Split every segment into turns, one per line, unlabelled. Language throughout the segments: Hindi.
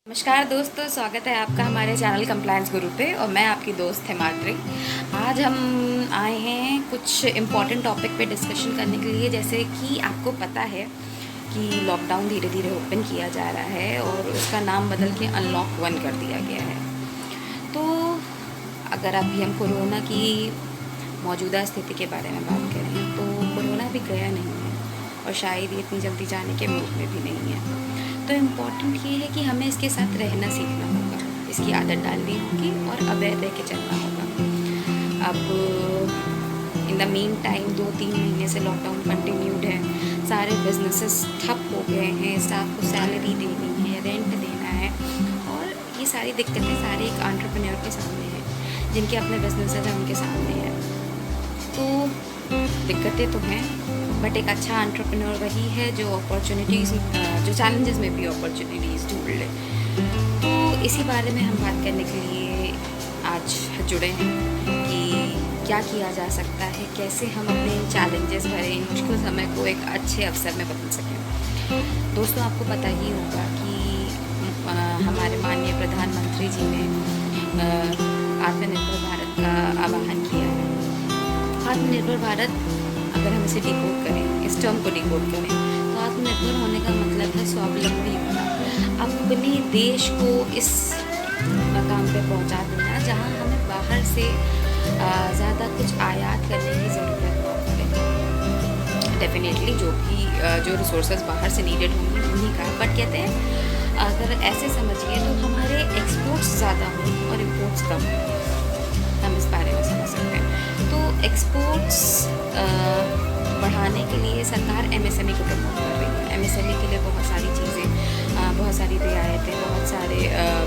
नमस्कार दोस्तों, स्वागत है आपका हमारे चैनल कंप्लायंस गुरु पे और मैं आपकी दोस्त हिमाद्री। आज हम आए हैं कुछ इम्पॉर्टेंट टॉपिक पे डिस्कशन करने के लिए। जैसे कि आपको पता है कि लॉकडाउन धीरे धीरे ओपन किया जा रहा है और उसका नाम बदल के अनलॉक 1 कर दिया गया है। तो अगर अभी हम कोरोना की मौजूदा स्थिति के बारे में बात करें तो कोरोना भी गया नहीं है और शायद ये इतनी जल्दी जाने के मूड में भी नहीं है। तो इम्पॉर्टेंट ये है कि हमें इसके साथ रहना सीखना होगा, इसकी आदत डालनी होगी और अवेयर रह के चलना होगा। अब इन द मीन टाइम 2-3 महीने से लॉकडाउन कंटिन्यूड है, सारे बिजनेसेस ठप हो गए हैं, स्टाफ को सैलरी देनी है, रेंट देना है और ये सारी दिक्कतें सारे एक एंटरप्रेन्योर के सामने हैं, जिनके अपने बिजनेसेस हैं उनके सामने हैं। तो दिक्कतें तो हैं, बट एक अच्छा एंटरप्रेन्योर वही है जो अपॉर्चुनिटीज़ जो चैलेंजेस में भी अपॉर्चुनिटीज़ ढूंढ ले। तो इसी बारे में हम बात करने के लिए आज जुड़े हैं कि क्या किया जा सकता है, कैसे हम अपने चैलेंजेस भरे इन मुश्किल समय को एक अच्छे अवसर में बदल सकें। दोस्तों, आपको पता ही होगा कि हमारे माननीय प्रधानमंत्री जी ने आत्मनिर्भर भारत का आह्वान किया है। आत्मनिर्भर भारत, अगर हम इसे डिकोड करें, इस टर्म को डिकोड करें, तो आत्मनिर्भर होने का मतलब है स्वावलंबी होना, अपने देश को इस मकाम पे पहुंचा देना जहां हमें बाहर से ज़्यादा कुछ आयात करने की ज़रूरत ना पड़े। डेफिनेटली जो रिसोर्सेज बाहर से नीडेड होंगे उन्हीं का, बट कहते हैं अगर ऐसे समझिए तो हमारे एक्सपोर्ट्स ज़्यादा हों और इम्पोर्ट्स कम हों। हम इस बारे में समझ सकते हैं। तो एक्सपोर्ट्स बढ़ाने के लिए सरकार एमएसएमई को प्रमोट कर रही है। एमएसएमई के लिए बहुत सारी चीज़ें, बहुत सारी रियायतें, बहुत सारे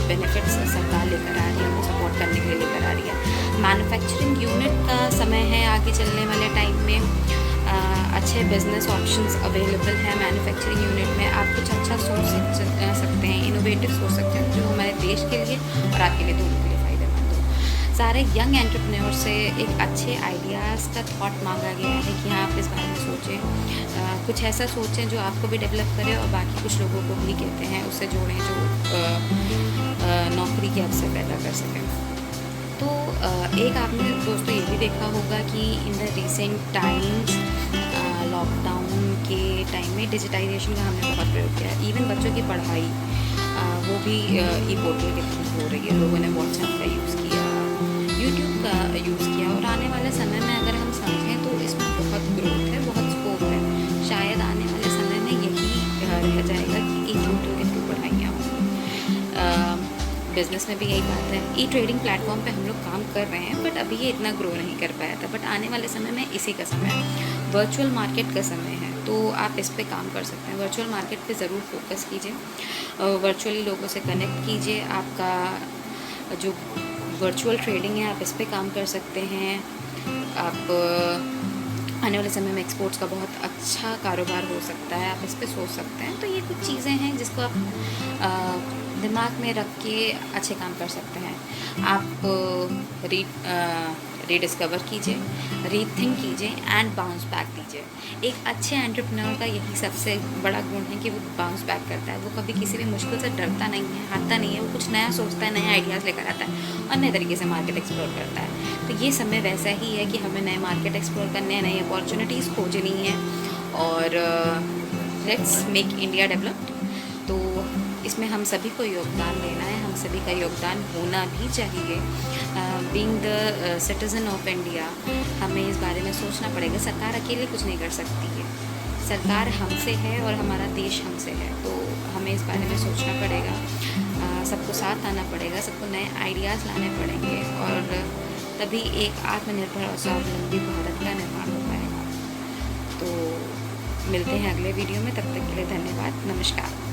बेनिफिट्स सरकार लेकर आ रही है, उनको सपोर्ट करने के लिए लेकर आ रही है। मैन्युफैक्चरिंग यूनिट का समय है, आगे चलने वाले टाइम में अच्छे बिजनेस ऑप्शंस अवेलेबल हैं। मैन्युफैक्चरिंग यूनिट में आप कुछ अच्छा सोच सकते हैं, इनोवेटिव सोच सकते हैं, जो हमारे देश के लिए और आपके लिए दोनों के लिए सारे यंग एंटरप्रेन्योर से एक अच्छे आइडियाज़ का थॉट मांगा गया है कि हाँ, आप इस बारे में सोचें, कुछ ऐसा सोचें जो आपको भी डेवलप करे और बाकी कुछ लोगों को भी कहते हैं उससे जोड़ें जो नौकरी के अवसर पैदा कर सकें। तो एक आपने दोस्तों ये भी देखा होगा कि in the recent times lockdown के टाइम में डिजिटाइजेशन का हमने बहुत प्रयोग किया है। इवन बच्चों की पढ़ाई वो भी ई पोर्टल के थ्रू हो रही है। लोगों ने व्हाट्सएप का यूज़ किया, यूट्यूब का यूज़ किया और आने वाले समय में अगर हम समझें तो इसमें बहुत ग्रोथ है, बहुत स्कोप है। शायद आने वाले समय में यही रह जाएगा कि ई पोर्टल के थ्रू पढ़ाइयाँ होंगी। बिज़नेस में भी यही बात है। ई ट्रेडिंग प्लेटफॉर्म पे हम लोग काम कर रहे हैं, बट अभी ये इतना ग्रो नहीं कर पाया था, बट आने वाले समय में इसी का समय है। वर्चुअल मार्केट का समय है, तो आप इस पे काम कर सकते हैं। वर्चुअल मार्केट पे ज़रूर फोकस कीजिए, वर्चुअली लोगों से कनेक्ट कीजिए। आपका जो वर्चुअल ट्रेडिंग है आप इस पे काम कर सकते हैं। आप आने वाले समय में एक्सपोर्ट्स का बहुत अच्छा कारोबार हो सकता है, आप इस पे सोच सकते हैं। तो ये कुछ चीज़ें हैं जिसको आप दिमाग में रख के अच्छे काम कर सकते हैं। आप रीडिस्कवर कीजिए, रीथिंक कीजिए एंड बाउंस बैक दीजिए। एक अच्छे एंटरप्रेन्योर का यही सबसे बड़ा गुण है कि वो बाउंस बैक करता है। वो कभी किसी भी मुश्किल से डरता नहीं है, हारता नहीं है। वो कुछ नया सोचता है, नए आइडियाज़ लेकर आता है और नए तरीके से मार्केट एक्सप्लोर करता है। तो ये समय वैसा ही है कि हमें नए मार्केट एक्सप्लोर करने हैं, नई अपॉर्चुनिटीज़ खोजनी है और लेट्स मेक इंडिया डेवलप्ड। तो इसमें हम सभी को योगदान देना है, हम सभी का योगदान होना भी चाहिए। Being the citizen of India हमें इस बारे में सोचना पड़ेगा। सरकार अकेले कुछ नहीं कर सकती है, सरकार हमसे है और हमारा देश हमसे है। तो हमें इस बारे में सोचना पड़ेगा, सबको साथ आना पड़ेगा, सबको नए आइडियाज़ लाने पड़ेंगे और तभी एक आत्मनिर्भर और स्वावलंबी भारत का निर्माण हो पाएगा। तो मिलते हैं अगले वीडियो में, तब तक के लिए धन्यवाद, नमस्कार।